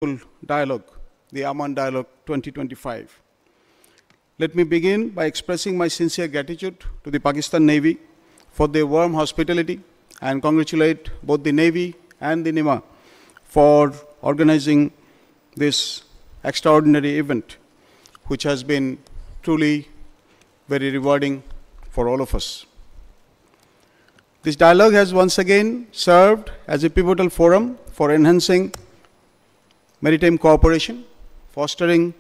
dialogue, the Aman Dialogue 2025. Let me begin by expressing my sincere gratitude to the Pakistan Navy for their warm hospitality and congratulate both the Navy and the NIMA for organizing this extraordinary event, which has been truly very rewarding for all of us. This dialogue has once again served as a pivotal forum for enhancing maritime cooperation, fostering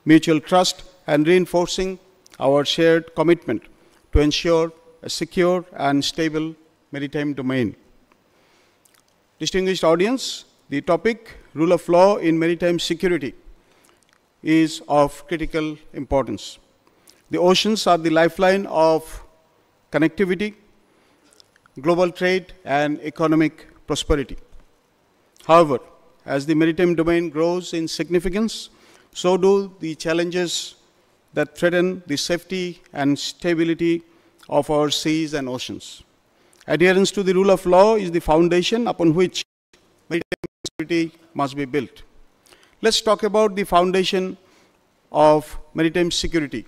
mutual trust, and reinforcing our shared commitment to ensure a secure and stable maritime domain. Distinguished audience, the topic, rule of law in maritime security, is of critical importance. The oceans are the lifeline of connectivity, global trade, and economic prosperity. However, as the maritime domain grows in significance, so do the challenges that threaten the safety and stability of our seas and oceans. Adherence to the rule of law is the foundation upon which maritime security must be built. Let's talk about the foundation of maritime security.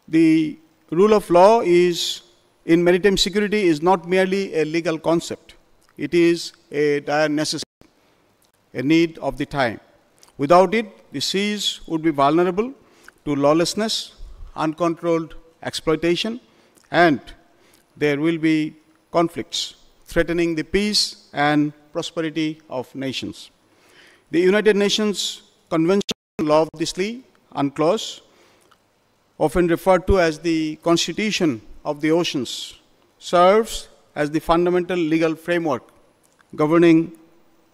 The rule of law in maritime security is not merely a legal concept. It is a dire necessity, a need of the time. Without it, the seas would be vulnerable to lawlessness, uncontrolled exploitation, and there will be conflicts threatening the peace and prosperity of nations. The United Nations Convention on Law of the Sea, UNCLOS, often referred to as the Constitution of the Oceans, serves as the fundamental legal framework governing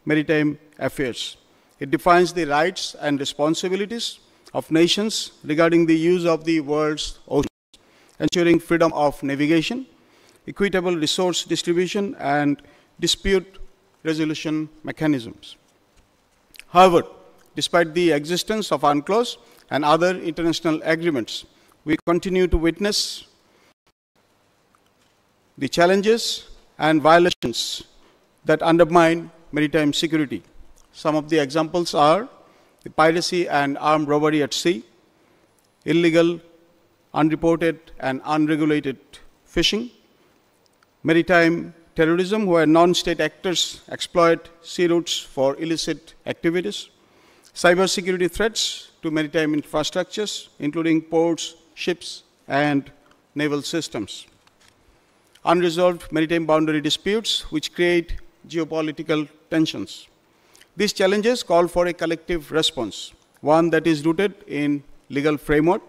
maritime affairs. It defines the rights and responsibilities of nations regarding the use of the world's oceans, ensuring freedom of navigation, equitable resource distribution, and dispute resolution mechanisms. However, despite the existence of UNCLOS and other international agreements, we continue to witness the challenges and violations that undermine maritime security. Some of the examples are the piracy and armed robbery at sea, illegal, unreported, and unregulated fishing, maritime terrorism, where non-state actors exploit sea routes for illicit activities, cybersecurity threats to maritime infrastructures, including ports, ships, and naval systems, unresolved maritime boundary disputes, which create geopolitical tensions. These challenges call for a collective response, one that is rooted in legal framework,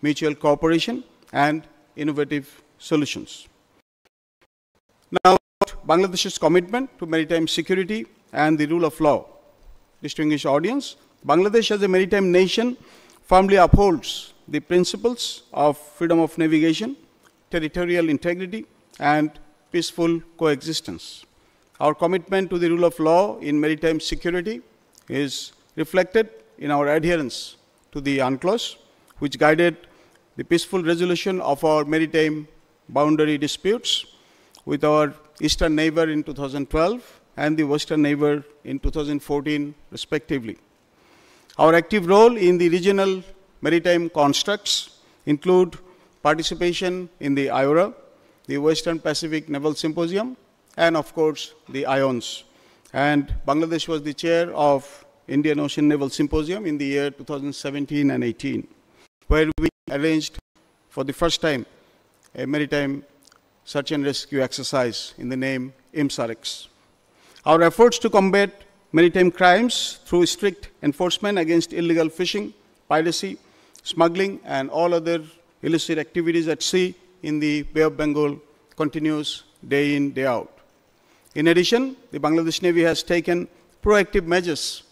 mutual cooperation, and innovative solutions. Now, Bangladesh's commitment to maritime security and the rule of law. Distinguished audience, Bangladesh as a maritime nation firmly upholds the principles of freedom of navigation, territorial integrity, and peaceful coexistence. Our commitment to the rule of law in maritime security is reflected in our adherence to the UNCLOS, which guided the peaceful resolution of our maritime boundary disputes with our eastern neighbor in 2012 and the western neighbor in 2014, respectively. Our active role in the regional maritime constructs include participation in the IORA, the Western Pacific Naval Symposium, and of course the IONS. And Bangladesh was the chair of Indian Ocean Naval Symposium in the year 2017 and 18, where we arranged for the first time a maritime search and rescue exercise in the name IMSAREX. Our efforts to combat maritime crimes through strict enforcement against illegal fishing, piracy, smuggling, and all other illicit activities at sea in the Bay of Bengal continues day in, day out. In addition, the Bangladesh Navy has taken proactive measures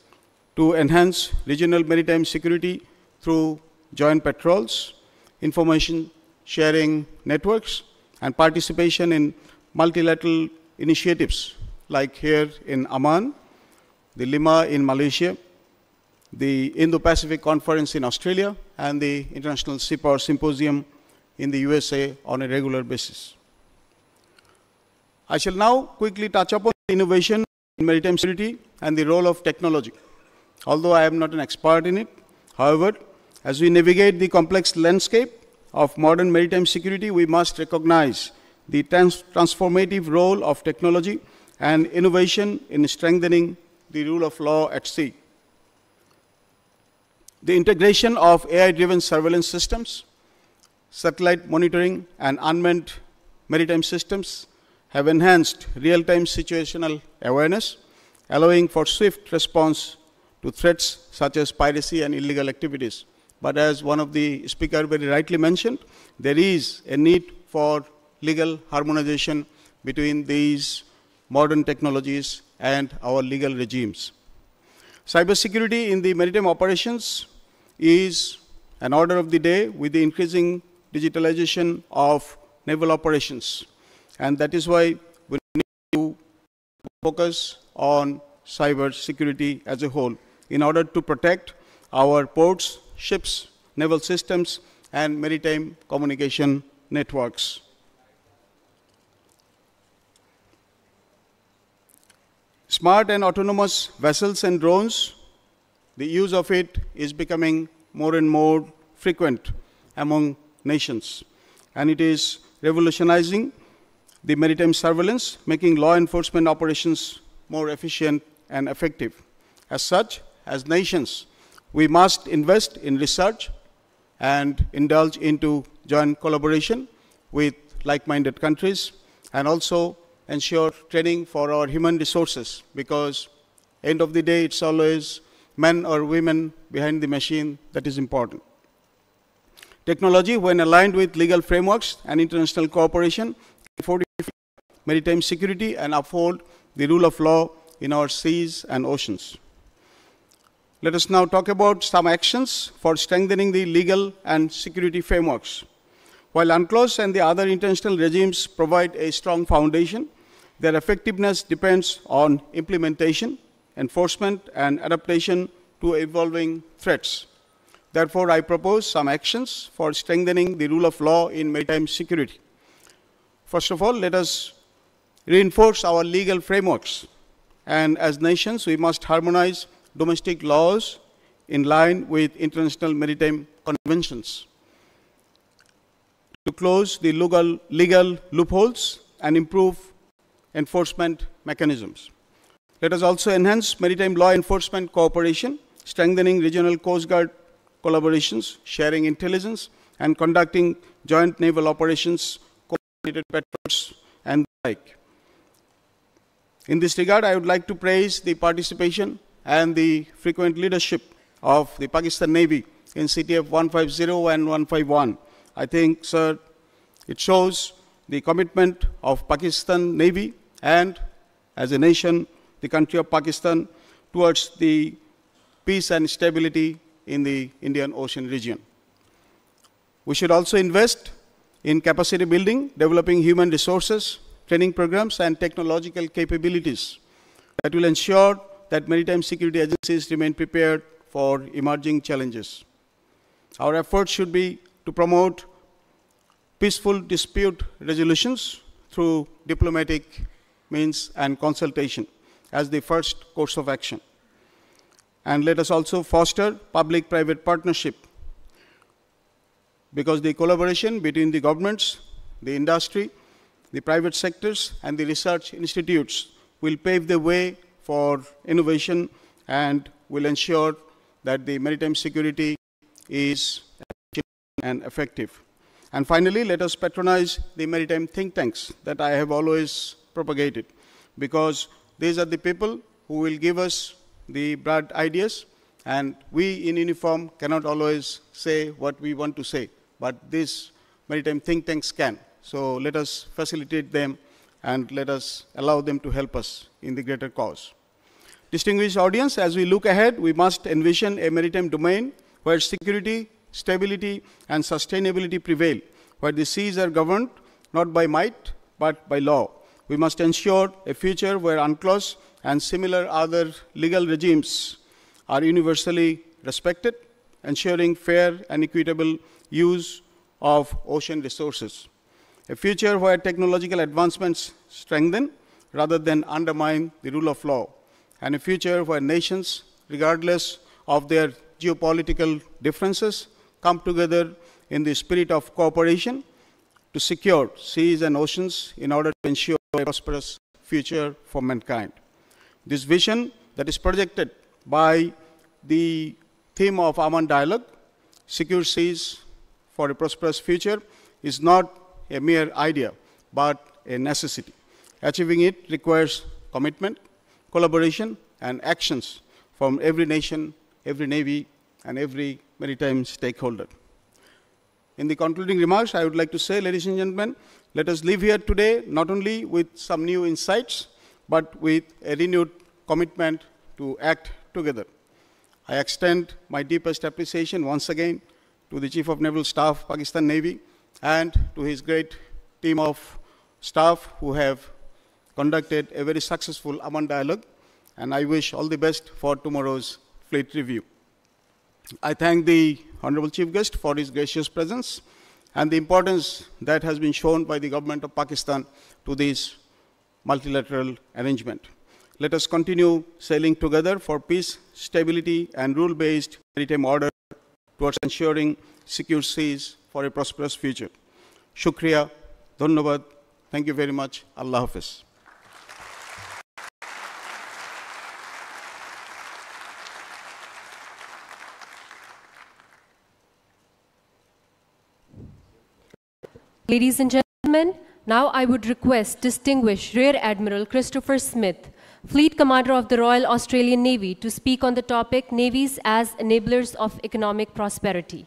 to enhance regional maritime security through joint patrols, information sharing networks, and participation in multilateral initiatives like here in Amman, the Lima in Malaysia, the Indo-Pacific Conference in Australia, and the International Seapower Symposium in the USA on a regular basis. I shall now quickly touch upon innovation in maritime security and the role of technology. Although I am not an expert in it, however, as we navigate the complex landscape of modern maritime security, we must recognize the transformative role of technology and innovation in strengthening the rule of law at sea. The integration of AI-driven surveillance systems, satellite monitoring, and unmanned maritime systems have enhanced real-time situational awareness, allowing for swift response to threats such as piracy and illegal activities. But as one of the speakers very rightly mentioned, there is a need for legal harmonization between these modern technologies and our legal regimes. Cybersecurity in the maritime operations is an order of the day with the increasing digitalization of naval operations. And that is why we need to focus on cybersecurity as a whole in order to protect our ports, ships, naval systems, and maritime communication networks. Smart and autonomous vessels and drones, the use of it is becoming more and more frequent among nations. And it is revolutionizing the maritime surveillance, making law enforcement operations more efficient and effective. As such, as nations, we must invest in research and indulge into joint collaboration with like-minded countries, and also ensure training for our human resources, because end of the day, it's always men or women behind the machine that is important. Technology, when aligned with legal frameworks and international cooperation, can fortify maritime security and uphold the rule of law in our seas and oceans. Let us now talk about some actions for strengthening the legal and security frameworks. While UNCLOS and the other international regimes provide a strong foundation, their effectiveness depends on implementation, enforcement, and adaptation to evolving threats. Therefore, I propose some actions for strengthening the rule of law in maritime security. First of all, let us reinforce our legal frameworks. And as nations, we must harmonize domestic laws in line with international maritime conventions to close the legal loopholes and improve enforcement mechanisms. Let us also enhance maritime law enforcement cooperation, strengthening regional Coast Guard collaborations, sharing intelligence, and conducting joint naval operations, coordinated patrols, and the like. In this regard, I would like to praise the participation and the frequent leadership of the Pakistan Navy in CTF 150 and 151. I think, sir, it shows the commitment of Pakistan Navy and, as a nation, the country of Pakistan towards the peace and stability in the Indian Ocean region. We should also invest in capacity building, developing human resources, training programs, and technological capabilities that will ensure that maritime security agencies remain prepared for emerging challenges. Our efforts should be to promote peaceful dispute resolutions through diplomatic means and consultation as the first course of action. And let us also foster public-private partnership, because the collaboration between the governments, the industry, the private sectors, and the research institutes will pave the way for innovation and will ensure that the maritime security is efficient and effective. And finally, let us patronize the maritime think tanks that I have always propagated, because these are the people who will give us the broad ideas, and we in uniform cannot always say what we want to say, but these maritime think tanks can. So let us facilitate them and let us allow them to help us in the greater cause. Distinguished audience, as we look ahead, we must envision a maritime domain where security, stability, and sustainability prevail, where the seas are governed not by might, but by law. We must ensure a future where UNCLOS and similar other legal regimes are universally respected, ensuring fair and equitable use of ocean resources. A future where technological advancements strengthen rather than undermine the rule of law, and a future where nations, regardless of their geopolitical differences, come together in the spirit of cooperation to secure seas and oceans in order to ensure a prosperous future for mankind. This vision that is projected by the theme of AMAN dialogue, secure seas for a prosperous future, is not a mere idea, but a necessity. Achieving it requires commitment, collaboration, and actions from every nation, every navy, and every maritime stakeholder. In the concluding remarks, I would like to say, ladies and gentlemen, let us leave here today not only with some new insights, but with a renewed commitment to act together. I extend my deepest appreciation once again to the Chief of Naval Staff, Pakistan Navy, and to his great team of staff who have conducted a very successful AMAN dialogue, and I wish all the best for tomorrow's fleet review. I thank the Honorable Chief Guest for his gracious presence and the importance that has been shown by the Government of Pakistan to this multilateral arrangement. Let us continue sailing together for peace, stability, and rule-based maritime order towards ensuring secure seas for a prosperous future. Shukriya, Dhanyavad. Thank you very much. Allah Hafiz. Ladies and gentlemen, now I would request Distinguished Rear Admiral Christopher Smith, Fleet Commander of the Royal Australian Navy, to speak on the topic Navies as Enablers of Economic Prosperity.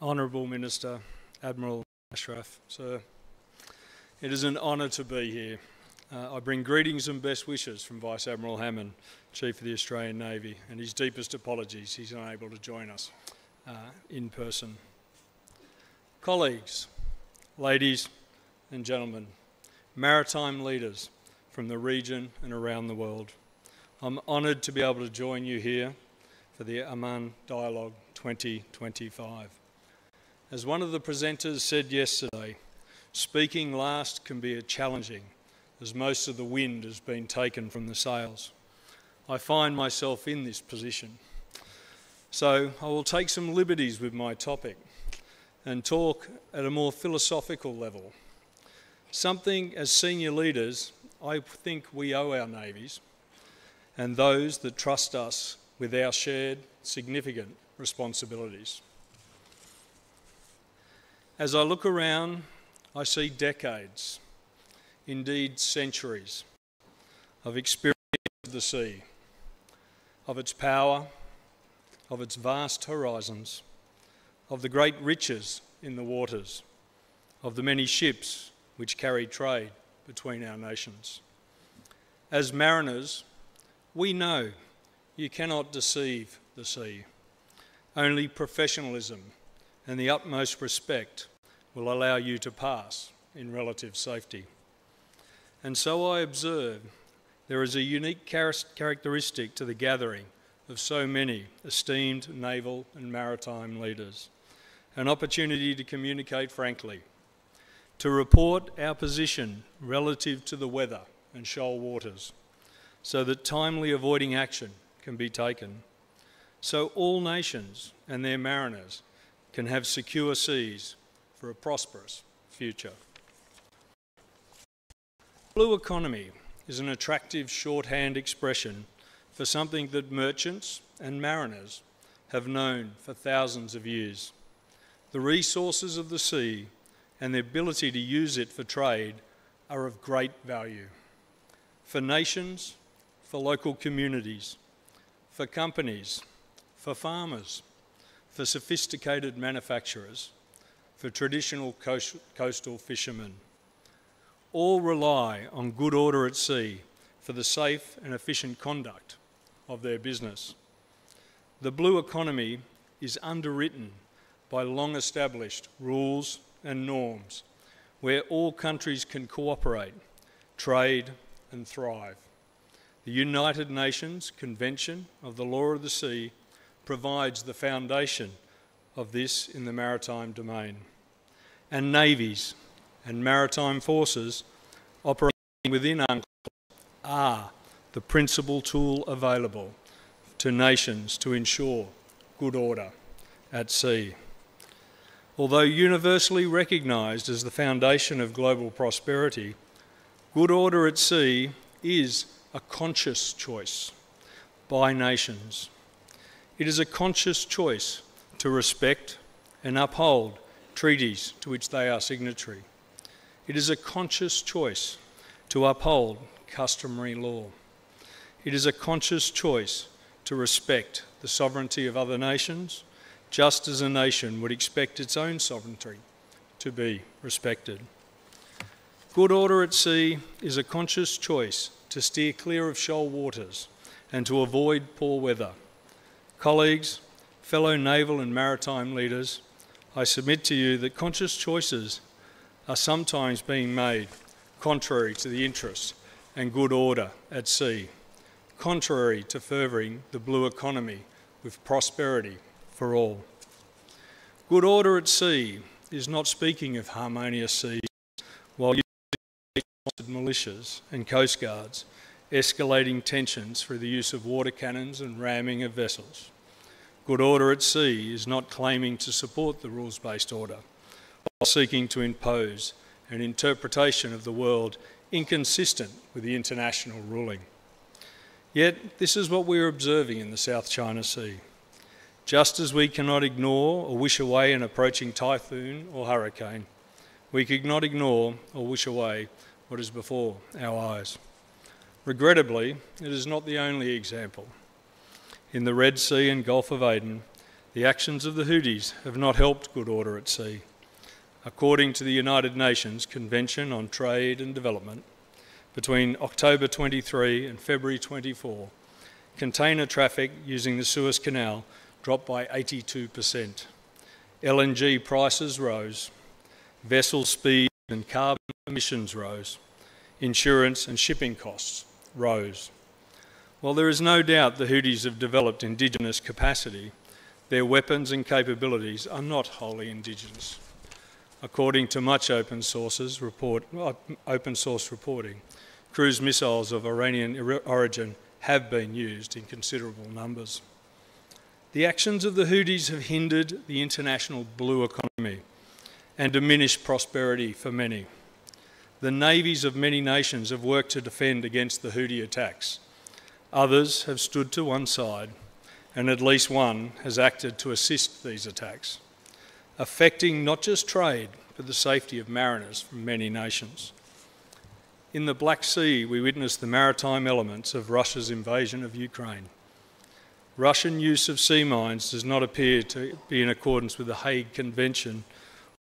Honourable Minister, Admiral Ashraf, sir, it is an honour to be here. I bring greetings and best wishes from Vice Admiral Hammond, Chief of the Australian Navy, and his deepest apologies he's unable to join us in person. Colleagues, ladies and gentlemen, maritime leaders from the region and around the world, I'm honoured to be able to join you here for the AMAN Dialogue 2025. As one of the presenters said yesterday, speaking last can be challenging, as most of the wind has been taken from the sails. I find myself in this position. So I will take some liberties with my topic and talk at a more philosophical level. Something as senior leaders I think we owe our navies and those that trust us with our shared significant responsibilities. As I look around, I see decades, indeed centuries, of experience of the sea, of its power, of its vast horizons, of the great riches in the waters, of the many ships which carry trade between our nations. As mariners, we know you cannot deceive the sea. Only professionalism and the utmost respect will allow you to pass in relative safety. And so I observe there is a unique characteristic to the gathering of so many esteemed naval and maritime leaders, an opportunity to communicate frankly, to report our position relative to the weather and shoal waters, so that timely avoiding action can be taken, so all nations and their mariners can have secure seas for a prosperous future. Blue economy is an attractive shorthand expression for something that merchants and mariners have known for thousands of years. The resources of the sea and the ability to use it for trade are of great value for nations, for local communities, for companies, for farmers, for sophisticated manufacturers, for traditional coastal fishermen. All rely on good order at sea for the safe and efficient conduct of their business. The blue economy is underwritten by long-established rules and norms where all countries can cooperate, trade and thrive. The United Nations Convention of the Law of the Sea provides the foundation of this in the maritime domain. And navies and maritime forces operating within UNCLOS are the principal tool available to nations to ensure good order at sea. Although universally recognised as the foundation of global prosperity, good order at sea is a conscious choice by nations. It is a conscious choice to respect and uphold treaties to which they are signatory. It is a conscious choice to uphold customary law. It is a conscious choice to respect the sovereignty of other nations, just as a nation would expect its own sovereignty to be respected. Good order at sea is a conscious choice to steer clear of shoal waters and to avoid poor weather. Colleagues, fellow naval and maritime leaders, I submit to you that conscious choices are sometimes being made contrary to the interests and good order at sea, contrary to furthering the blue economy with prosperity for all. Good order at sea is not speaking of harmonious seas while using militias and coastguards, escalating tensions through the use of water cannons and ramming of vessels. Good order at sea is not claiming to support the rules-based order while seeking to impose an interpretation of the world inconsistent with the international ruling. Yet, this is what we are observing in the South China Sea. Just as we cannot ignore or wish away an approaching typhoon or hurricane, we cannot ignore or wish away what is before our eyes. Regrettably, it is not the only example. In the Red Sea and Gulf of Aden, the actions of the Houthis have not helped good order at sea. According to the United Nations Convention on Trade and Development, between October 23 and February 24, container traffic using the Suez Canal dropped by 82%. LNG prices rose, vessel speed and carbon emissions rose, insurance and shipping costs rose. While there is no doubt the Houthis have developed indigenous capacity, their weapons and capabilities are not wholly indigenous. According to much open source reporting, cruise missiles of Iranian origin have been used in considerable numbers. The actions of the Houthis have hindered the international blue economy and diminished prosperity for many. The navies of many nations have worked to defend against the Houthi attacks. Others have stood to one side, and at least one has acted to assist these attacks, affecting not just trade, but the safety of mariners from many nations. In the Black Sea, we witnessed the maritime elements of Russia's invasion of Ukraine. Russian use of sea mines does not appear to be in accordance with the Hague Convention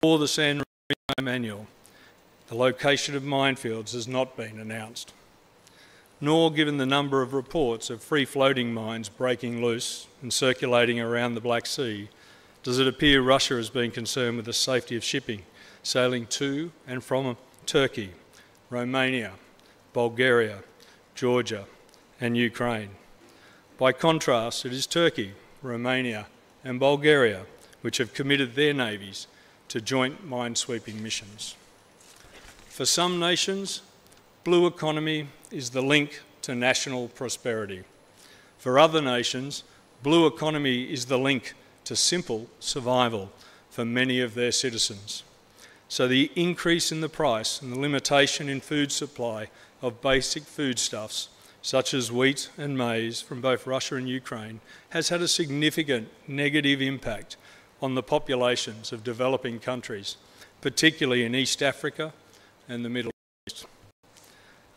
or the San Marino Manual. The location of minefields has not been announced, nor given the number of reports of free-floating mines breaking loose and circulating around the Black Sea, does it appear Russia has been concerned with the safety of shipping sailing to and from Turkey, Romania, Bulgaria, Georgia and Ukraine. By contrast, it is Turkey, Romania and Bulgaria which have committed their navies to joint minesweeping missions. For some nations, blue economy is the link to national prosperity. For other nations, blue economy is the link to simple survival for many of their citizens. So the increase in the price and the limitation in food supply of basic foodstuffs, such as wheat and maize from both Russia and Ukraine, has had a significant negative impact on the populations of developing countries, particularly in East Africa and the Middle East.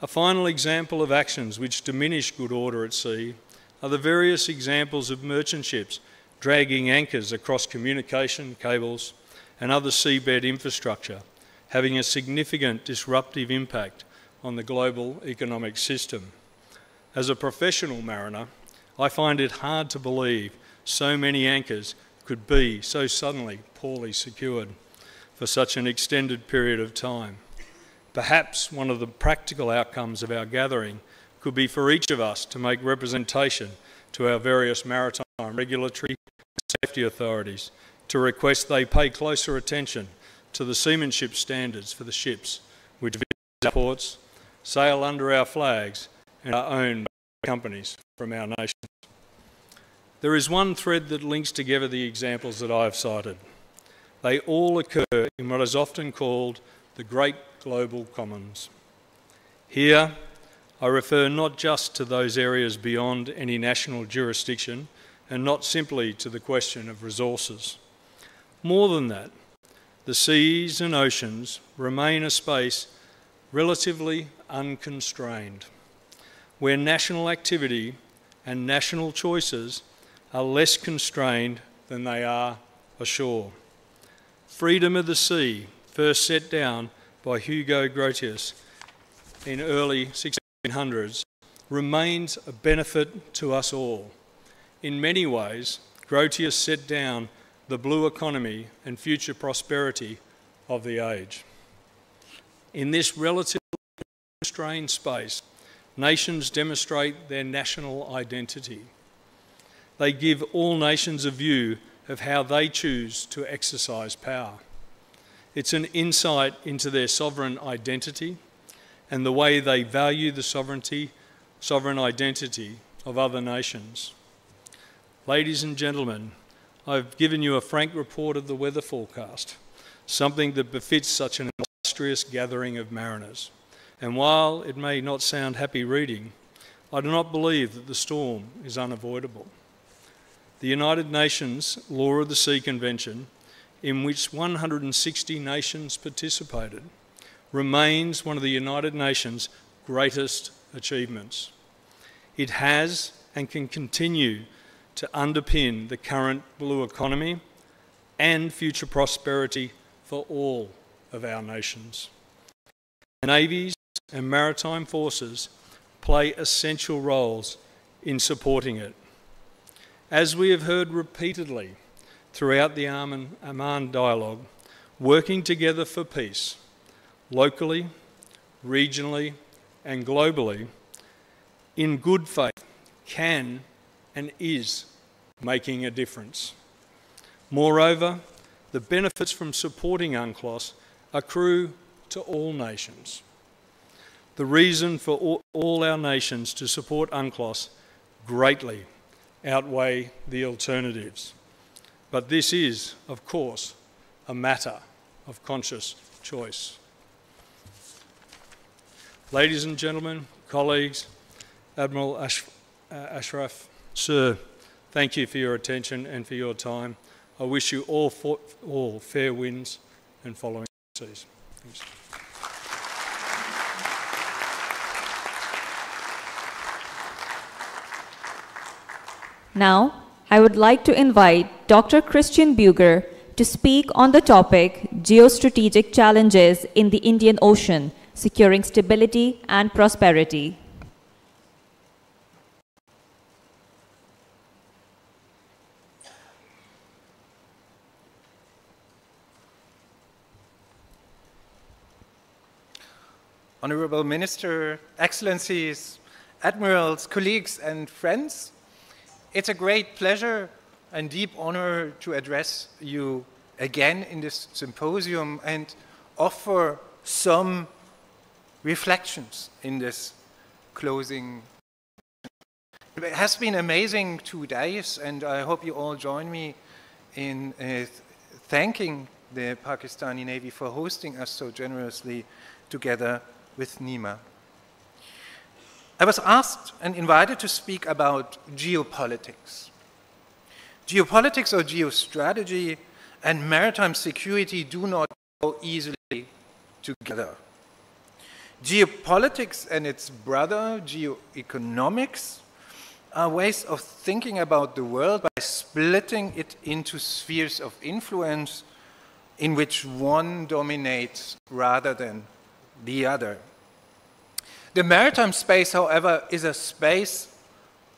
A final example of actions which diminish good order at sea are the various examples of merchant ships dragging anchors across communication cables and other seabed infrastructure, having a significant disruptive impact on the global economic system. As a professional mariner, I find it hard to believe so many anchors could be so suddenly poorly secured for such an extended period of time. Perhaps one of the practical outcomes of our gathering could be for each of us to make representation to our various maritime regulatory and safety authorities to request they pay closer attention to the seamanship standards for the ships which visit our ports, sail under our flags and are owned by companies from our nation. There is one thread that links together the examples that I have cited. They all occur in what is often called the Great Global Commons. Here, I refer not just to those areas beyond any national jurisdiction and not simply to the question of resources. More than that, the seas and oceans remain a space relatively unconstrained, where national activity and national choices are less constrained than they are ashore. Freedom of the sea, first set down by Hugo Grotius in early 1600s, remains a benefit to us all. In many ways, Grotius set down the blue economy and future prosperity of the age. In this relatively constrained space, nations demonstrate their national identity. They give all nations a view of how they choose to exercise power. It's an insight into their sovereign identity and the way they value the sovereign identity of other nations. Ladies and gentlemen, I've given you a frank report of the weather forecast, something that befits such an illustrious gathering of mariners. And while it may not sound happy reading, I do not believe that the storm is unavoidable. The United Nations Law of the Sea Convention, in which 160 nations participated, remains one of the United Nations' greatest achievements. It has and can continue to underpin the current blue economy and future prosperity for all of our nations. Navies and maritime forces play essential roles in supporting it. As we have heard repeatedly throughout the AMAN dialogue, working together for peace, locally, regionally, and globally, in good faith, can and is making a difference. Moreover, the benefits from supporting UNCLOS accrue to all nations. The reason for all our nations to support UNCLOS greatly outweigh the alternatives. But this is, of course, a matter of conscious choice. Ladies and gentlemen, colleagues, Admiral Ashraf, sir, thank you for your attention and for your time. I wish you all fair winds and following seas. Thanks. Now, I would like to invite Dr. Christian Buger to speak on the topic Geostrategic Challenges in the Indian Ocean, Securing Stability and Prosperity. Honorable Minister, Excellencies, Admirals, colleagues and friends, it's a great pleasure and deep honor to address you again in this symposium and offer some reflections in this closing. It has been amazing 2 days, and I hope you all join me in thanking the Pakistani Navy for hosting us so generously together with NEMA. I was asked and invited to speak about geopolitics. Geopolitics or geostrategy and maritime security do not go easily together. Geopolitics and its brother, geoeconomics, are ways of thinking about the world by splitting it into spheres of influence in which one dominates rather than the other. The maritime space, however, is a space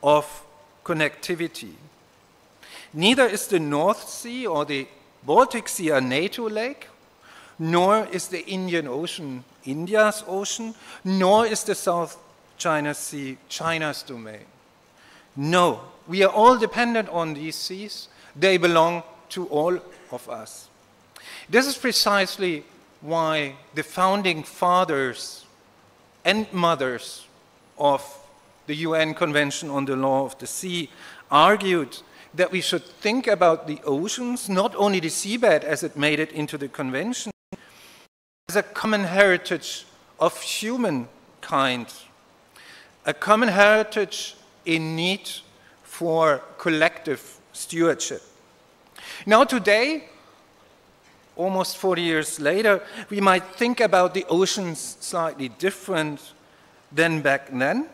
of connectivity. Neither is the North Sea or the Baltic Sea a NATO lake, nor is the Indian Ocean India's ocean, nor is the South China Sea China's domain. No, we are all dependent on these seas. They belong to all of us. This is precisely why the founding fathers and mothers of the UN Convention on the Law of the Sea argued that we should think about the oceans, not only the seabed as it made it into the convention, as a common heritage of humankind, a common heritage in need for collective stewardship. Now today, almost 40 years later, we might think about the oceans slightly different than back then.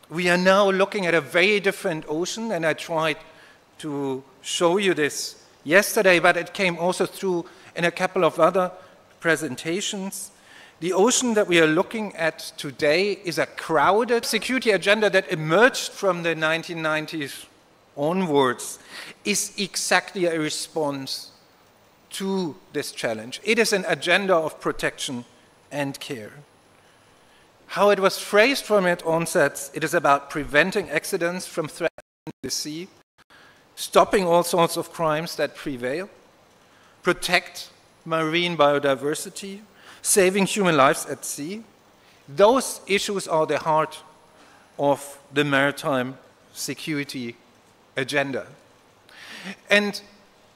We are now looking at a very different ocean, and I tried to show you this yesterday, but it came also through in a couple of other presentations. The ocean that we are looking at today is a crowded security agenda that emerged from the 1990s onwards, is exactly a response to this challenge. It is an agenda of protection and care. How it was phrased from its onset, it is about preventing accidents from threatening the sea, stopping all sorts of crimes that prevail, protect marine biodiversity, saving human lives at sea. Those issues are the heart of the maritime security agenda. And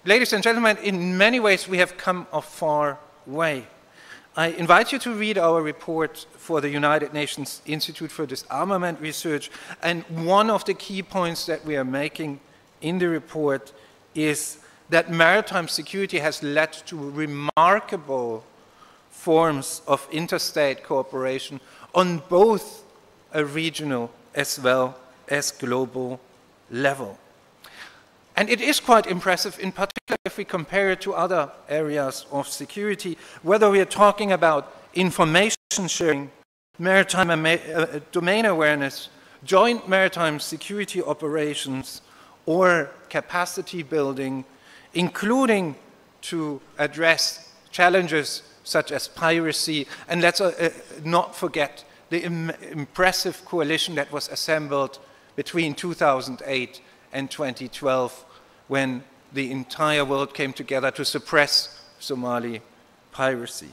ladies and gentlemen, in many ways we have come a far way. I invite you to read our report for the United Nations Institute for Disarmament Research, and one of the key points that we are making in the report is that maritime security has led to remarkable forms of interstate cooperation on both a regional as well as global level. And it is quite impressive, in particular if we compare it to other areas of security, whether we are talking about information sharing, maritime domain awareness, joint maritime security operations, or capacity building, including to address challenges such as piracy. And let's not forget the impressive coalition that was assembled between 2008 and 2012, when the entire world came together to suppress Somali piracy.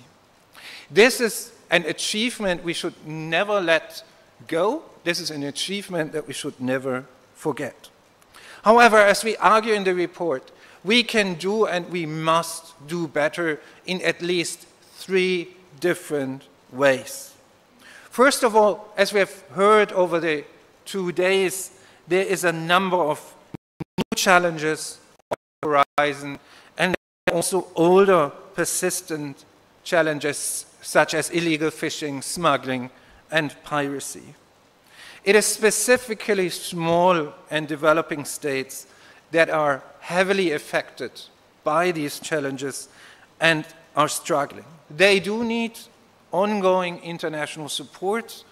This is an achievement we should never let go. This is an achievement that we should never forget. However, as we argue in the report, we can do and we must do better in at least 3 different ways. First of all, as we have heard over the 2 days, there is a number of new challenges on the horizon, and also older, persistent challenges such as illegal fishing, smuggling, and piracy. It is specifically small and developing states that are heavily affected by these challenges and are struggling. They do need ongoing international support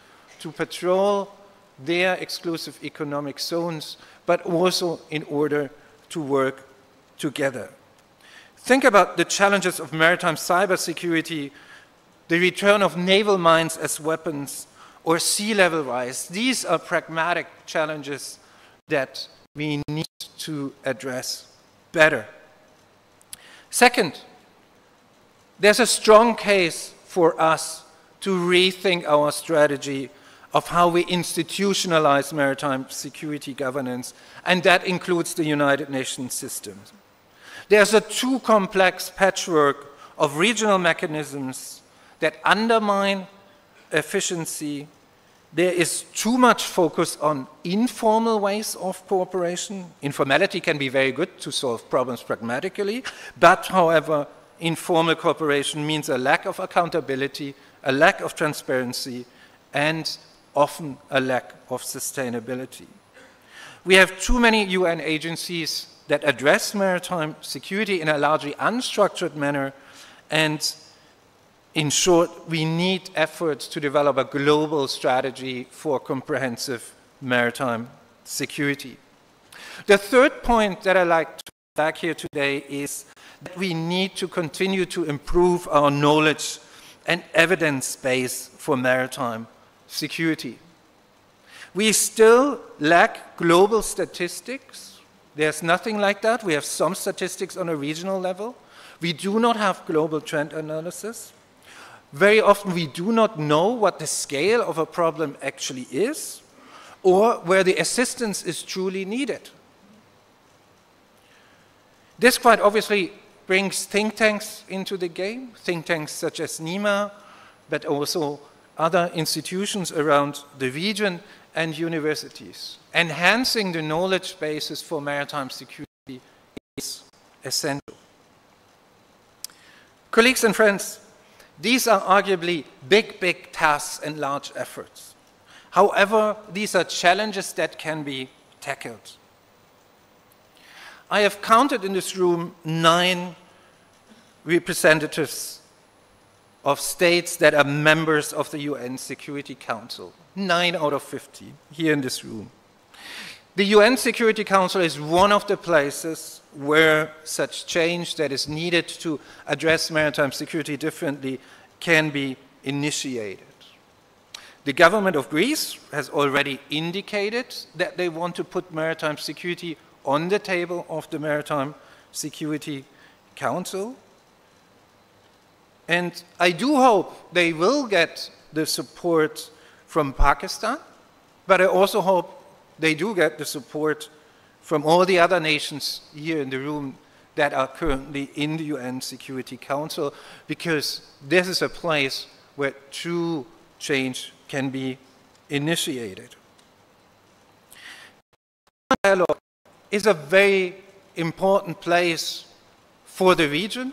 to patrol their exclusive economic zones, but also in order to work together. Think about the challenges of maritime cybersecurity, the return of naval mines as weapons, or sea level rise. These are pragmatic challenges that we need to address better. Second, there's a strong case for us to rethink our strategy of how we institutionalize maritime security governance, and that includes the United Nations system. There's a too complex patchwork of regional mechanisms that undermine efficiency. There is too much focus on informal ways of cooperation. Informality can be very good to solve problems pragmatically, but however, informal cooperation means a lack of accountability, a lack of transparency, and often a lack of sustainability. We have too many UN agencies that address maritime security in a largely unstructured manner, and in short, we need efforts to develop a global strategy for comprehensive maritime security. The third point that I'd like to make back here today is that we need to continue to improve our knowledge and evidence base for maritime security. We still lack global statistics. There's nothing like that. We have some statistics on a regional level. We do not have global trend analysis. Very often we do not know what the scale of a problem actually is or where the assistance is truly needed. This quite obviously brings think tanks into the game, think tanks such as NEMA, but also other institutions around the region and universities. Enhancing the knowledge bases for maritime security is essential. Colleagues and friends, these are arguably big tasks and large efforts. However, these are challenges that can be tackled. I have counted in this room 9 representatives of states that are members of the UN Security Council. 9 out of 50 here in this room. The UN Security Council is one of the places where such change that is needed to address maritime security differently can be initiated. The government of Greece has already indicated that they want to put maritime security on the table of the Maritime Security Council. And I do hope they will get the support from Pakistan, but I also hope they do get the support from all the other nations here in the room that are currently in the UN Security Council, because this is a place where true change can be initiated. Dialogue is a very important place for the region,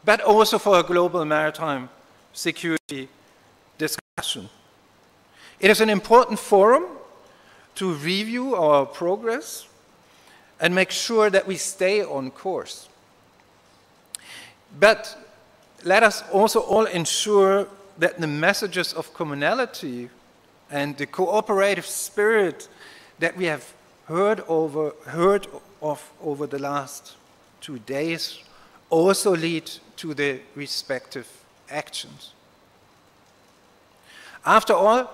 but also for a global maritime security discussion. It is an important forum to review our progress and make sure that we stay on course. But let us also all ensure that the messages of commonality and the cooperative spirit that we have heard of over the last 2 days also lead to the respective actions. After all,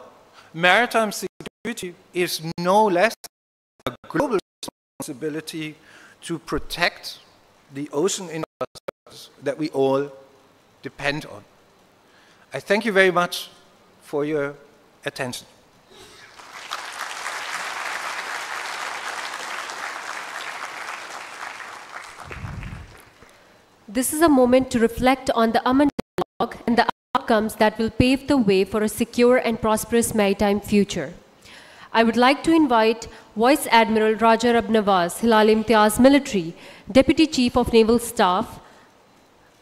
maritime security is no less a global responsibility to protect the ocean infrastructures that we all depend on. I thank you very much for your attention. This is a moment to reflect on the AMAN dialogue and the outcomes that will pave the way for a secure and prosperous maritime future. I would like to invite Vice Admiral Raja Rab Nawaz, Hilal Imtiaz Military, Deputy Chief of Naval Staff,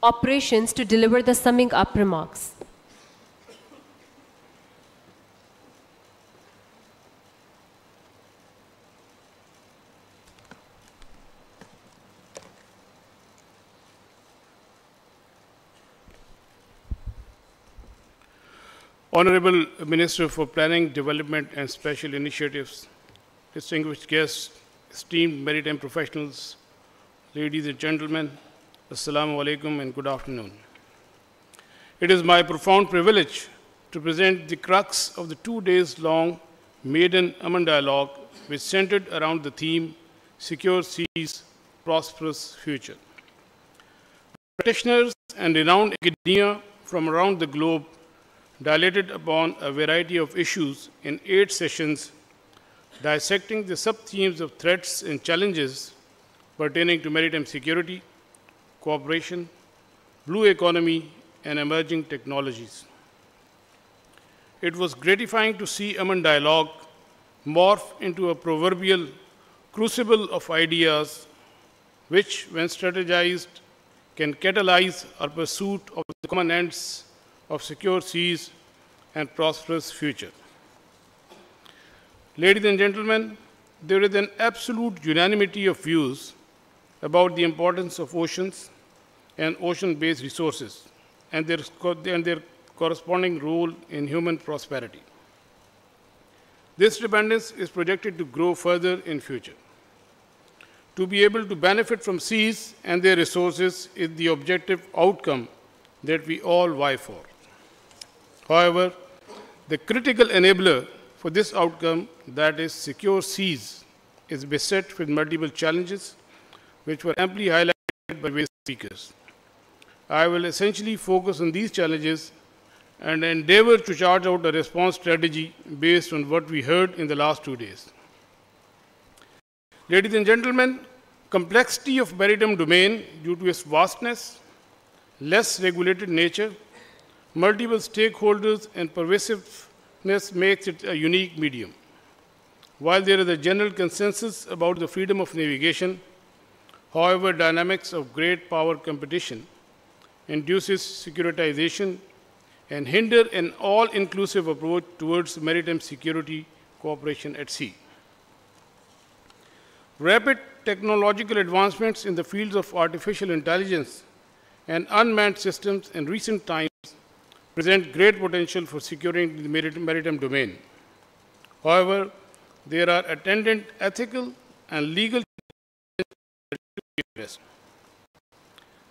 Operations, to deliver the summing up remarks. Honorable Minister for Planning, Development and Special Initiatives, distinguished guests, esteemed maritime professionals, ladies and gentlemen, Assalamu alaikum and good afternoon. It is my profound privilege to present the crux of the 2 days long Maiden AMAN dialogue, which centered around the theme Secure Seas, Prosperous Future. Practitioners and renowned academia from around the globe dilated upon a variety of issues in 8 sessions, dissecting the sub-themes of threats and challenges pertaining to maritime security, cooperation, blue economy, and emerging technologies. It was gratifying to see AMAN dialogue morph into a proverbial crucible of ideas which, when strategized, can catalyze our pursuit of the common ends of secure seas and prosperous future. Ladies and gentlemen, there is an absolute unanimity of views about the importance of oceans and ocean-based resources and their corresponding role in human prosperity. This dependence is projected to grow further in future. To be able to benefit from seas and their resources is the objective outcome that we all vie for. However, the critical enabler for for this outcome, that is, secure seas, is beset with multiple challenges, which were amply highlighted by various speakers. I will essentially focus on these challenges and endeavor to chart out a response strategy based on what we heard in the last 2 days. Ladies and gentlemen, complexity of maritime domain due to its vastness, less regulated nature, multiple stakeholders, and pervasiveness makes it a unique medium. While there is a general consensus about the freedom of navigation, however, dynamics of great power competition induces securitization and hinder an all-inclusive approach towards maritime security cooperation at sea. Rapid technological advancements in the fields of artificial intelligence and unmanned systems in recent times present great potential for securing the maritime domain. However, there are attendant ethical and legal challenges.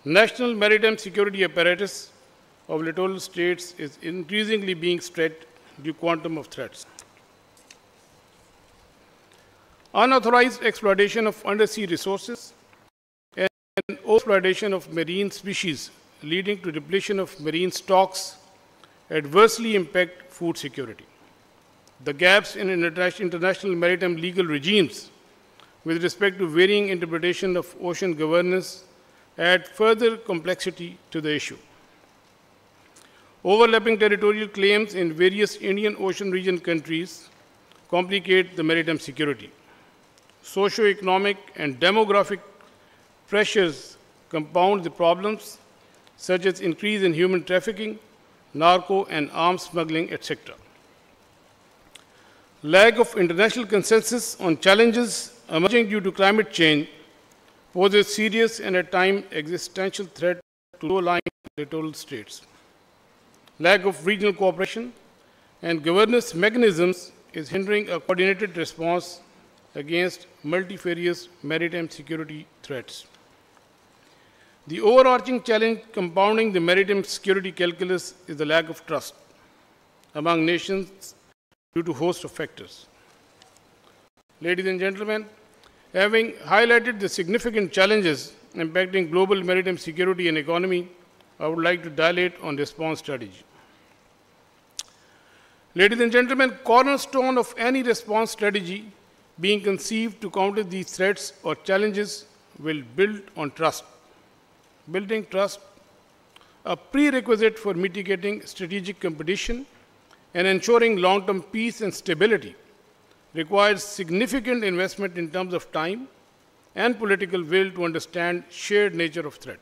National maritime security apparatus of littoral states is increasingly being stretched due to quantum of threats. Unauthorized exploitation of undersea resources and overexploitation of marine species leading to depletion of marine stocks adversely impact food security. The gaps in international maritime legal regimes with respect to varying interpretation of ocean governance add further complexity to the issue. Overlapping territorial claims in various Indian Ocean region countries complicate the maritime security. Socio-economic and demographic pressures compound the problems, such as increase in human trafficking, narco and arms smuggling, etc. Lack of international consensus on challenges emerging due to climate change poses serious and at times existential threat to low-lying littoral states. Lack of regional cooperation and governance mechanisms is hindering a coordinated response against multifarious maritime security threats. The overarching challenge compounding the maritime security calculus is the lack of trust among nations due to a host of factors. Ladies and gentlemen, having highlighted the significant challenges impacting global maritime security and economy, I would like to dilate on response strategy. Ladies and gentlemen, cornerstone of any response strategy being conceived to counter these threats or challenges will build on trust. Building trust, a prerequisite for mitigating strategic competition and ensuring long-term peace and stability, requires significant investment in terms of time and political will to understand shared nature of threat.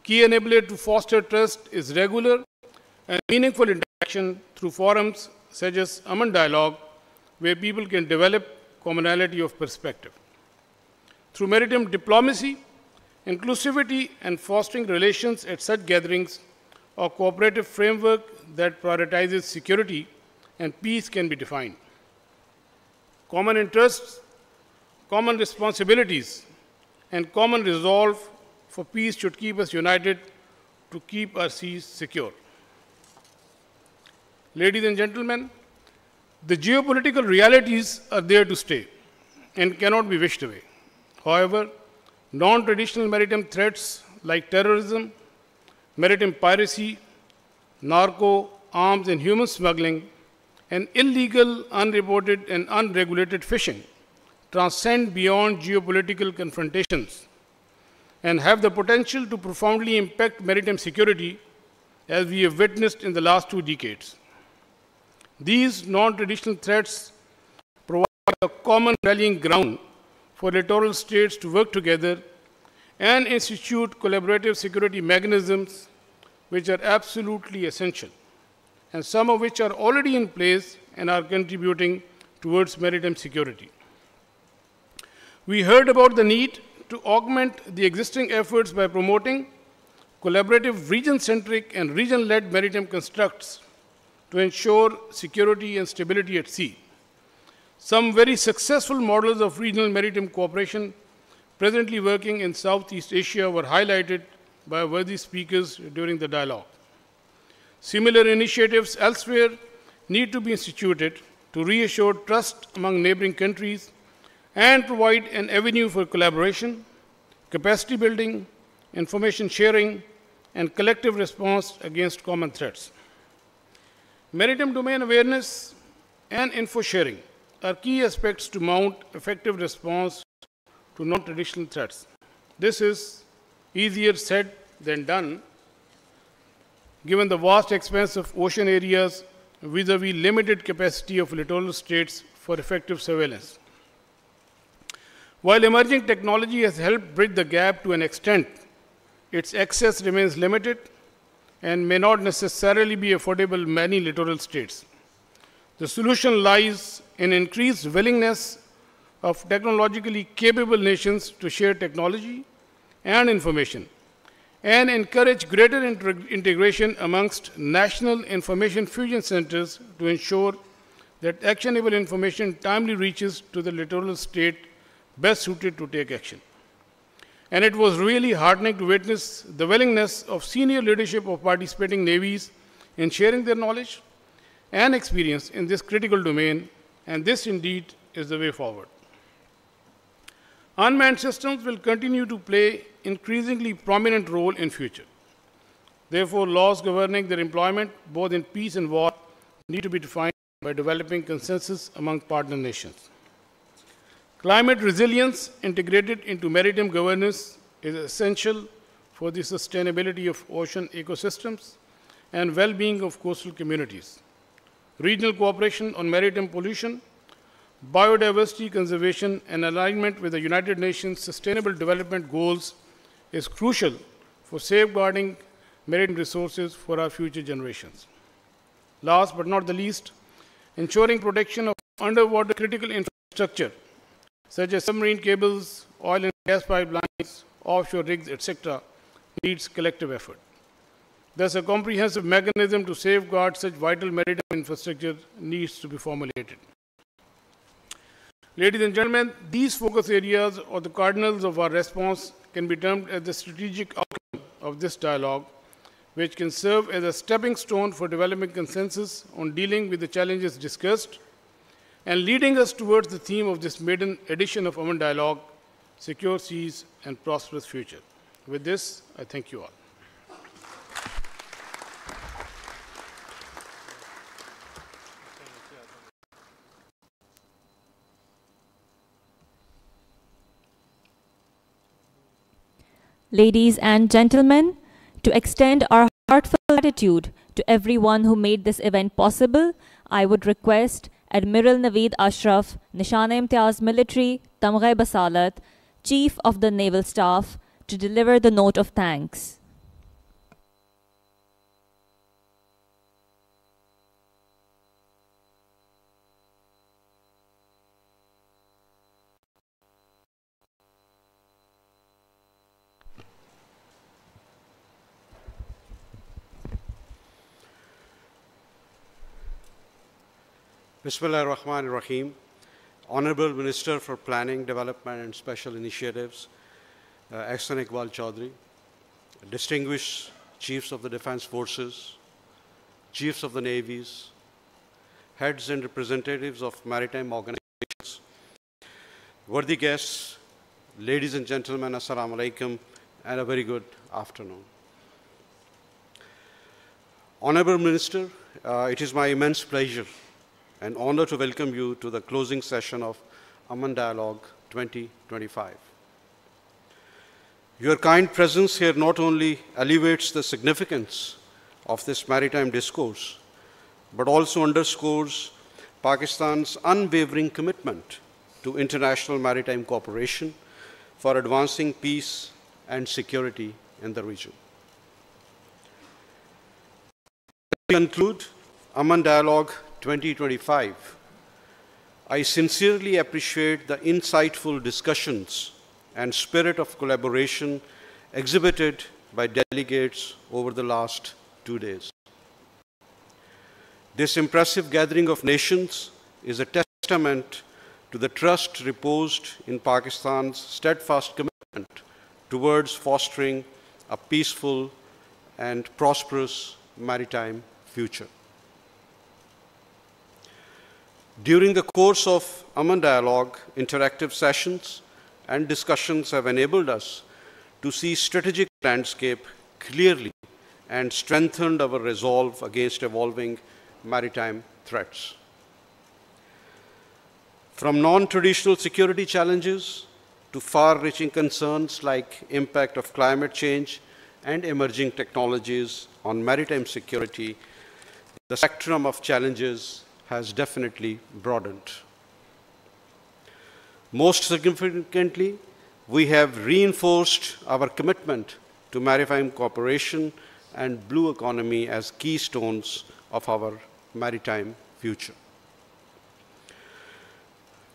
Key enabler to foster trust is regular and meaningful interaction through forums such as AMAN dialogue, where people can develop commonality of perspective. Through maritime diplomacy, inclusivity, and fostering relations at such gatherings, a cooperative framework that prioritizes security and peace can be defined. Common interests, common responsibilities, and common resolve for peace should keep us united to keep our seas secure. Ladies and gentlemen, the geopolitical realities are there to stay and cannot be wished away. However, non-traditional maritime threats like terrorism, maritime piracy, narco, arms and human smuggling, and illegal, unreported and unregulated fishing transcend beyond geopolitical confrontations and have the potential to profoundly impact maritime security as we have witnessed in the last 2 decades. These non-traditional threats provide a common rallying ground for littoral states to work together and institute collaborative security mechanisms which are absolutely essential, and some of which are already in place and are contributing towards maritime security. We heard about the need to augment the existing efforts by promoting collaborative region-centric and region-led maritime constructs to ensure security and stability at sea. Some very successful models of regional maritime cooperation presently working in Southeast Asia were highlighted by worthy speakers during the dialogue. Similar initiatives elsewhere need to be instituted to reassure trust among neighboring countries and provide an avenue for collaboration, capacity building, information sharing, and collective response against common threats. Maritime domain awareness and info sharing are key aspects to mount effective response to non-traditional threats. This is easier said than done, given the vast expanse of ocean areas vis-à-vis limited capacity of littoral states for effective surveillance. While emerging technology has helped bridge the gap to an extent, its access remains limited and may not necessarily be affordable in many littoral states. The solution lies in increased willingness of technologically capable nations to share technology and information and encourage greater integration amongst national information fusion centers to ensure that actionable information timely reaches to the littoral state best suited to take action. And it was really heartening to witness the willingness of senior leadership of participating navies in sharing their knowledge and experience in this critical domain, and this indeed is the way forward. Unmanned systems will continue to play increasingly prominent role in future. Therefore, laws governing their employment, both in peace and war, need to be defined by developing consensus among partner nations. Climate resilience integrated into maritime governance is essential for the sustainability of ocean ecosystems and well-being of coastal communities. Regional cooperation on maritime pollution, biodiversity conservation, and alignment with the United Nations Sustainable Development Goals is crucial for safeguarding maritime resources for our future generations. Last but not the least, ensuring protection of underwater critical infrastructure such as submarine cables, oil and gas pipelines, offshore rigs, etc., needs collective effort. Thus, a comprehensive mechanism to safeguard such vital maritime infrastructure needs to be formulated. Ladies and gentlemen, these focus areas or the cardinals of our response can be termed as the strategic outcome of this dialogue, which can serve as a stepping stone for developing consensus on dealing with the challenges discussed and leading us towards the theme of this maiden edition of AMAN Dialogue, Secure Seas and Prosperous Future. With this, I thank you all. Ladies and gentlemen, to extend our heartfelt gratitude to everyone who made this event possible, I would request Admiral Naveed Ashraf, Nishan-e-Imtiaz Military, Tamgha Basalat, Chief of the Naval Staff, to deliver the note of thanks. Bismillah ar-Rahman ar-Rahim. Honorable Minister for Planning, Development and Special Initiatives, Ahsan Iqbal Chaudhry, distinguished Chiefs of the Defense Forces, Chiefs of the Navies, heads and representatives of maritime organizations, worthy guests, ladies and gentlemen, Assalamu alaikum, and a very good afternoon. Honorable Minister, it is my immense pleasure and honor to welcome you to the closing session of AMAN Dialogue 2025. Your kind presence here not only elevates the significance of this maritime discourse, but also underscores Pakistan's unwavering commitment to international maritime cooperation for advancing peace and security in the region. To conclude AMAN Dialogue 2025, I sincerely appreciate the insightful discussions and spirit of collaboration exhibited by delegates over the last 2 days. This impressive gathering of nations is a testament to the trust reposed in Pakistan's steadfast commitment towards fostering a peaceful and prosperous maritime future. During the course of AMAN Dialogue, interactive sessions and discussions have enabled us to see strategic landscape clearly and strengthened our resolve against evolving maritime threats. From non-traditional security challenges to far-reaching concerns like impact of climate change and emerging technologies on maritime security, the spectrum of challenges has definitely broadened. Most significantly, we have reinforced our commitment to maritime cooperation and blue economy as keystones of our maritime future.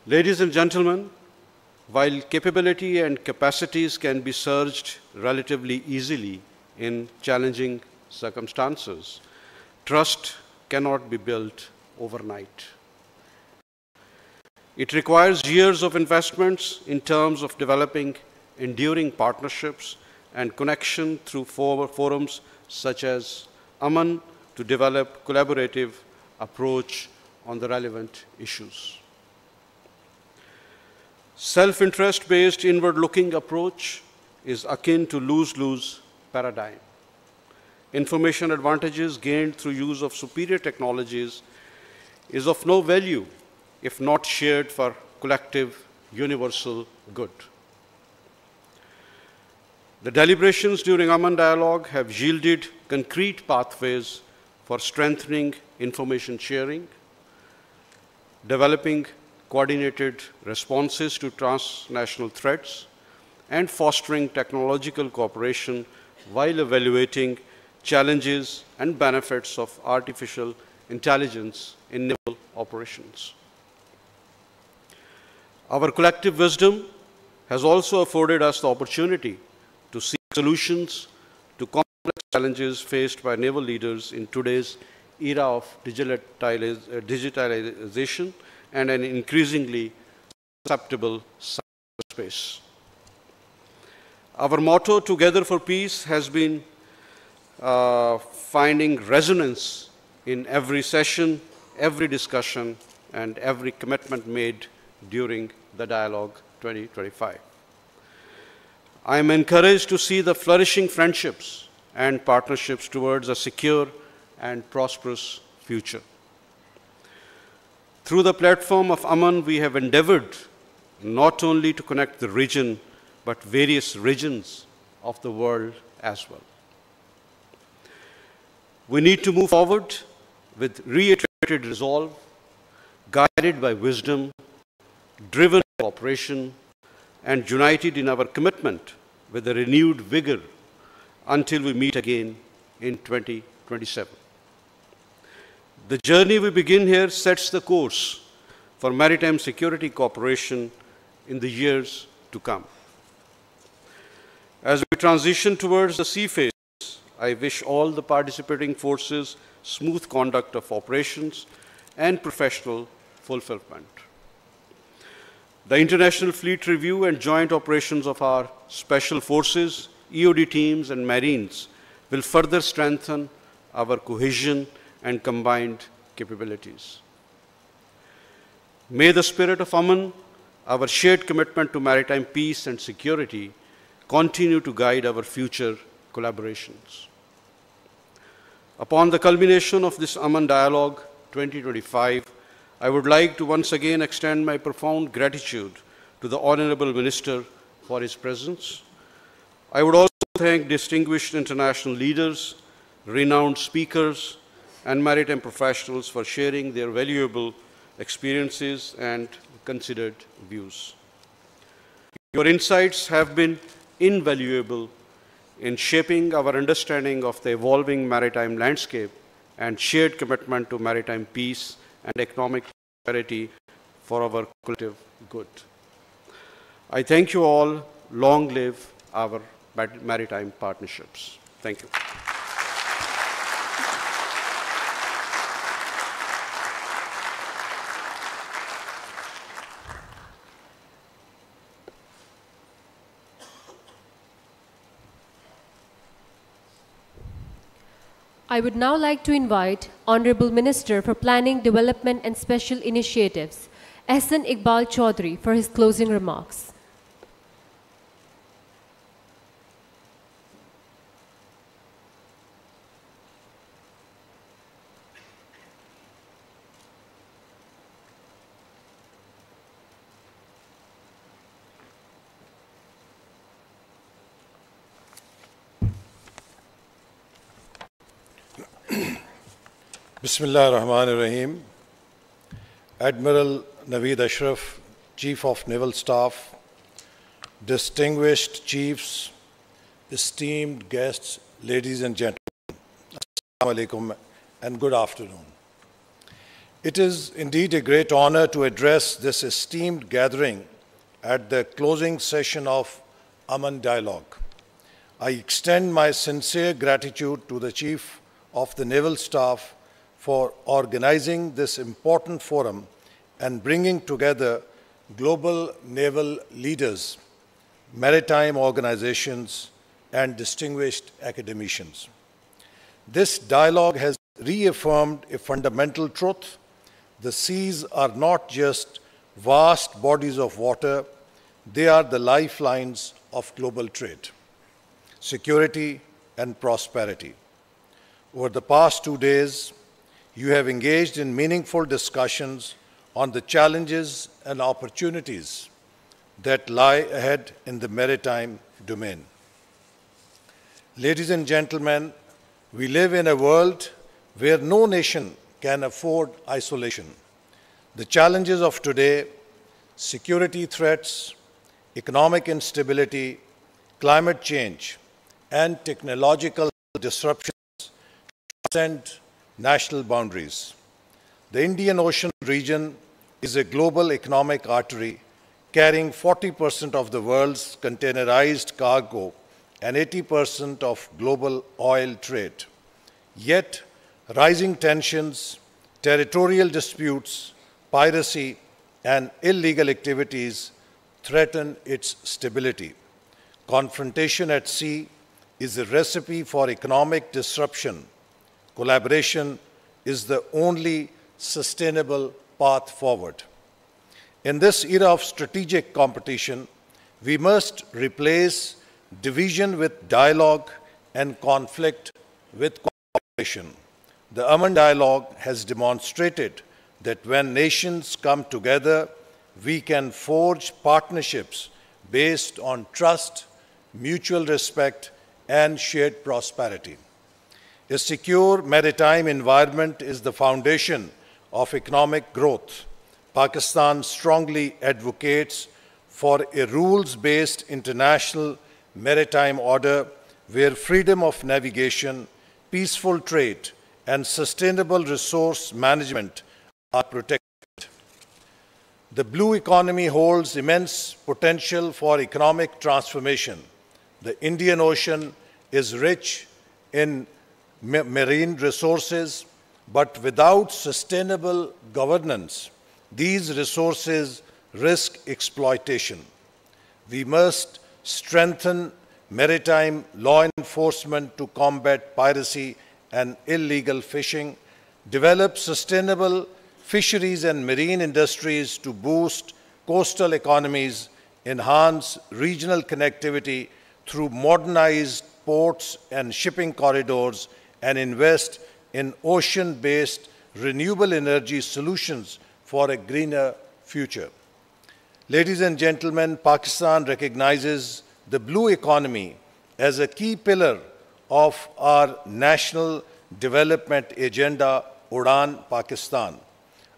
Ladies and gentlemen, while capability and capacities can be surged relatively easily in challenging circumstances, trust cannot be built overnight. It requires years of investments in terms of developing enduring partnerships and connection through forums such as AMAN to develop collaborative approach on the relevant issues. Self-interest-based inward-looking approach is akin to lose-lose paradigm. Information advantages gained through use of superior technologies is of no value if not shared for collective universal good. The deliberations during AMAN Dialogue have yielded concrete pathways for strengthening information sharing, developing coordinated responses to transnational threats, and fostering technological cooperation while evaluating challenges and benefits of artificial intelligence in naval operations. Our collective wisdom has also afforded us the opportunity to seek solutions to complex challenges faced by naval leaders in today's era of digitalization and an increasingly susceptible cyberspace. Our motto, Together for Peace, has been finding resonance in every session, every discussion, and every commitment made during the Dialogue 2025. I am encouraged to see the flourishing friendships and partnerships towards a secure and prosperous future. Through the platform of AMAN, we have endeavored not only to connect the region, but various regions of the world as well. We need to move forward with reiterated resolve, guided by wisdom, driven by cooperation, and united in our commitment with a renewed vigor until we meet again in 2027. The journey we begin here sets the course for maritime security cooperation in the years to come. As we transition towards the sea phase, I wish all the participating forces smooth conduct of operations and professional fulfillment. The International Fleet Review and joint operations of our special forces, EOD teams, and Marines will further strengthen our cohesion and combined capabilities. May the spirit of AMAN, our shared commitment to maritime peace and security, continue to guide our future collaborations. Upon the culmination of this AMAN Dialogue 2025, I would like to once again extend my profound gratitude to the Honorable Minister for his presence. I would also thank distinguished international leaders, renowned speakers, and maritime professionals for sharing their valuable experiences and considered views. Your insights have been invaluable in shaping our understanding of the evolving maritime landscape and shared commitment to maritime peace and economic prosperity for our collective good. I thank you all. Long live our maritime partnerships. Thank you. I would now like to invite Honorable Minister for Planning, Development and Special Initiatives, Ehsan Iqbal Chaudhry, for his closing remarks. Bismillah ar-Rahman ar-Rahim. Admiral Naveed Ashraf, Chief of Naval Staff, distinguished chiefs, esteemed guests, ladies and gentlemen, Assalamu alaikum and good afternoon. It is indeed a great honor to address this esteemed gathering at the closing session of Aman Dialogue. I extend my sincere gratitude to the Chief of the Naval Staff for organizing this important forum and bringing together global naval leaders, maritime organizations, and distinguished academicians. This dialogue has reaffirmed a fundamental truth. The seas are not just vast bodies of water, they are the lifelines of global trade, security, and prosperity. Over the past 2 days, you have engaged in meaningful discussions on the challenges and opportunities that lie ahead in the maritime domain. Ladies and gentlemen, we live in a world where no nation can afford isolation. The challenges of today, security threats, economic instability, climate change, and technological disruptions transcend national boundaries. The Indian Ocean region is a global economic artery carrying 40% of the world's containerized cargo and 80% of global oil trade. Yet, rising tensions, territorial disputes, piracy, and illegal activities threaten its stability. Confrontation at sea is a recipe for economic disruption. Collaboration is the only sustainable path forward. In this era of strategic competition, we must replace division with dialogue and conflict with cooperation. The Aman Dialogue has demonstrated that when nations come together, we can forge partnerships based on trust, mutual respect, and shared prosperity. A secure maritime environment is the foundation of economic growth. Pakistan strongly advocates for a rules-based international maritime order where freedom of navigation, peaceful trade, and sustainable resource management are protected. The blue economy holds immense potential for economic transformation. The Indian Ocean is rich in marine resources, but without sustainable governance, these resources risk exploitation. We must strengthen maritime law enforcement to combat piracy and illegal fishing, develop sustainable fisheries and marine industries to boost coastal economies, enhance regional connectivity through modernized ports and shipping corridors, and invest in ocean-based renewable energy solutions for a greener future. Ladies and gentlemen, Pakistan recognizes the blue economy as a key pillar of our national development agenda, Udaan Pakistan.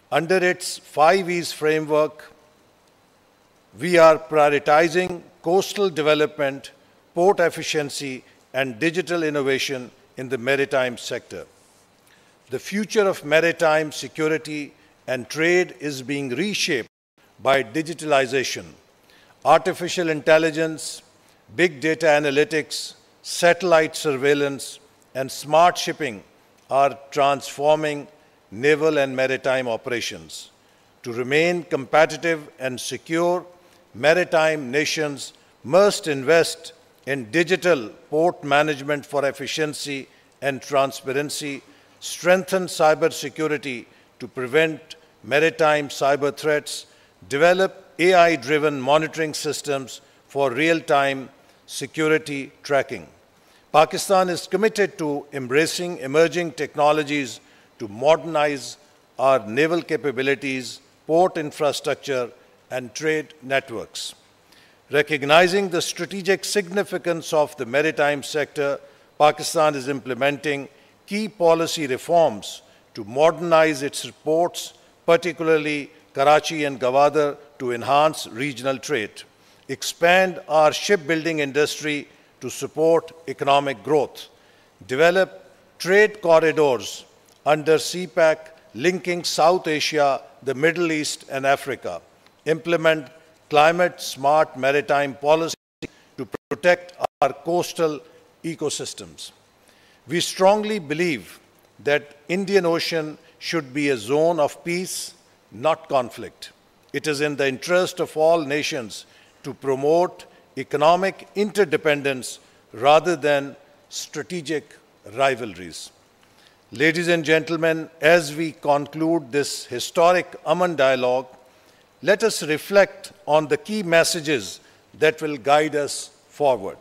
Under its 5 E's framework, we are prioritizing coastal development, port efficiency, and digital innovation in the maritime sector. The future of maritime security and trade is being reshaped by digitalization. Artificial intelligence, big data analytics, satellite surveillance, and smart shipping are transforming naval and maritime operations. To remain competitive and secure, maritime nations must invest in digital port management for efficiency and transparency, strengthen cybersecurity to prevent maritime cyber threats, develop AI-driven monitoring systems for real-time security tracking. Pakistan is committed to embracing emerging technologies to modernize our naval capabilities, port infrastructure, and trade networks. Recognizing the strategic significance of the maritime sector, Pakistan is implementing key policy reforms to modernize its ports, particularly Karachi and Gwadar, to enhance regional trade, expand our shipbuilding industry to support economic growth, develop trade corridors under CPEC linking South Asia, the Middle East, and Africa, implement climate-smart maritime policy to protect our coastal ecosystems. We strongly believe that Indian Ocean should be a zone of peace, not conflict. It is in the interest of all nations to promote economic interdependence rather than strategic rivalries. Ladies and gentlemen, as we conclude this historic Aman dialogue, let us reflect on the key messages that will guide us forward.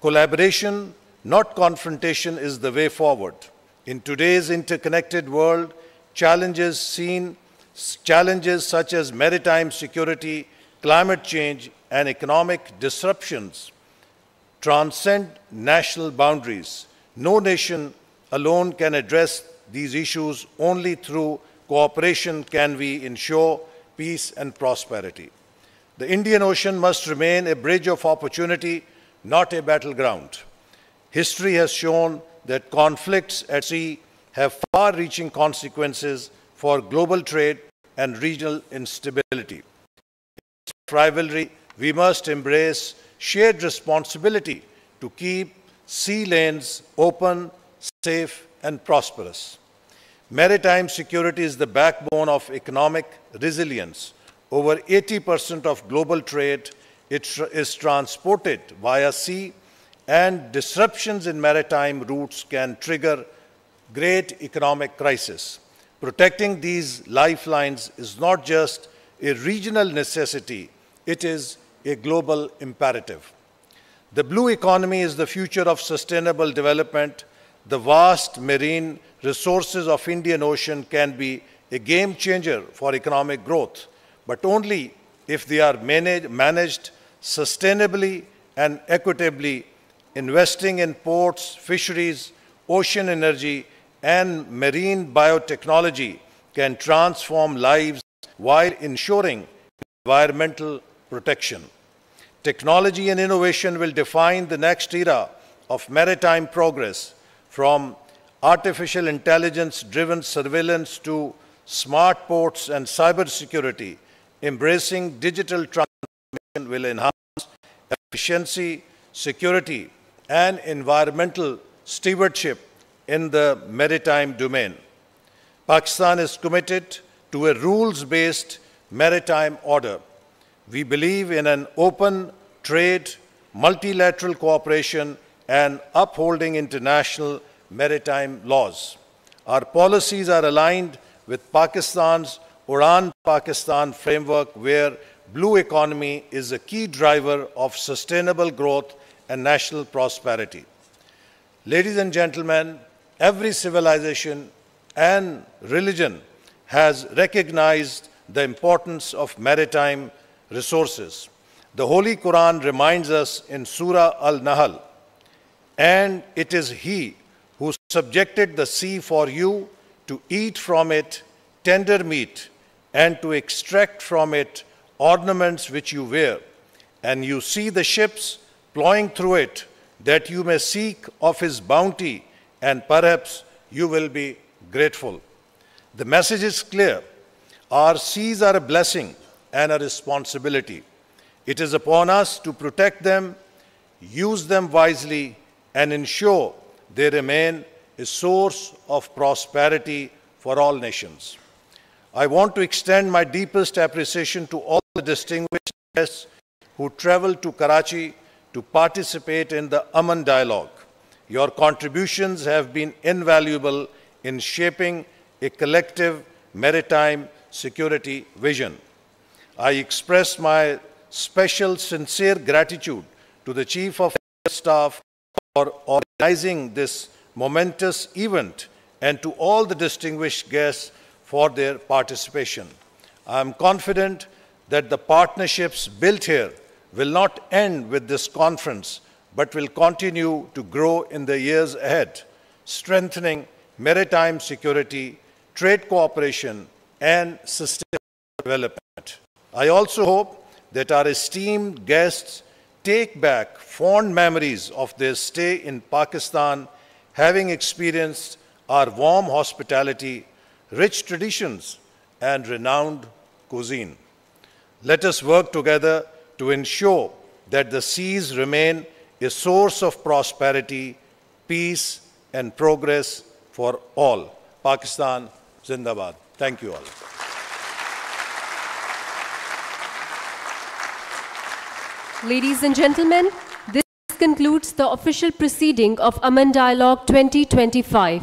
Collaboration, not confrontation, is the way forward. In today's interconnected world, challenges such as maritime security, climate change, and economic disruptions transcend national boundaries. No nation alone can address these issues. Only through cooperation can we ensure peace and prosperity. The Indian Ocean must remain a bridge of opportunity, not a battleground. History has shown that conflicts at sea have far-reaching consequences for global trade and regional instability. In rivalry, we must embrace shared responsibility to keep sea lanes open, safe, and prosperous. Maritime security is the backbone of economic resilience. Over 80% of global trade is transported via sea, and disruptions in maritime routes can trigger great economic crisis. Protecting these lifelines is not just a regional necessity, it is a global imperative. The blue economy is the future of sustainable development. The vast marine resources of Indian Ocean can be a game changer for economic growth, but only if they are managed sustainably and equitably. Investing in ports, fisheries, ocean energy, and marine biotechnology can transform lives while ensuring environmental protection. Technology and innovation will define the next era of maritime progress, from artificial intelligence-driven surveillance to smart ports and cybersecurity. Embracing digital transformation will enhance efficiency, security, and environmental stewardship in the maritime domain. Pakistan is committed to a rules-based maritime order. We believe in an open trade, multilateral cooperation, and upholding international maritime laws. Our policies are aligned with Pakistan's Udan Pakistan framework, where blue economy is a key driver of sustainable growth and national prosperity. Ladies and gentlemen, every civilization and religion has recognized the importance of maritime resources. The Holy Quran reminds us in Surah Al-Nahl, "And it is He who subjected the sea for you to eat from it tender meat and to extract from it ornaments which you wear. And you see the ships ploughing through it, that you may seek of His bounty, and perhaps you will be grateful." The message is clear. Our seas are a blessing and a responsibility. It is upon us to protect them, use them wisely, and ensure they remain a source of prosperity for all nations. I want to extend my deepest appreciation to all the distinguished guests who traveled to Karachi to participate in the Aman dialogue. Your contributions have been invaluable in shaping a collective maritime security vision. I express my special, sincere gratitude to the Chief of Staff for organizing this momentous event and to all the distinguished guests for their participation. I am confident that the partnerships built here will not end with this conference, but will continue to grow in the years ahead, strengthening maritime security, trade cooperation, and sustainable development. I also hope that our esteemed guests take back fond memories of their stay in Pakistan, having experienced our warm hospitality, rich traditions, and renowned cuisine. Let us work together to ensure that the seas remain a source of prosperity, peace, and progress for all. Pakistan, Zindabad. Thank you all. Ladies and gentlemen, this concludes the official proceeding of AMAN Dialogue 2025.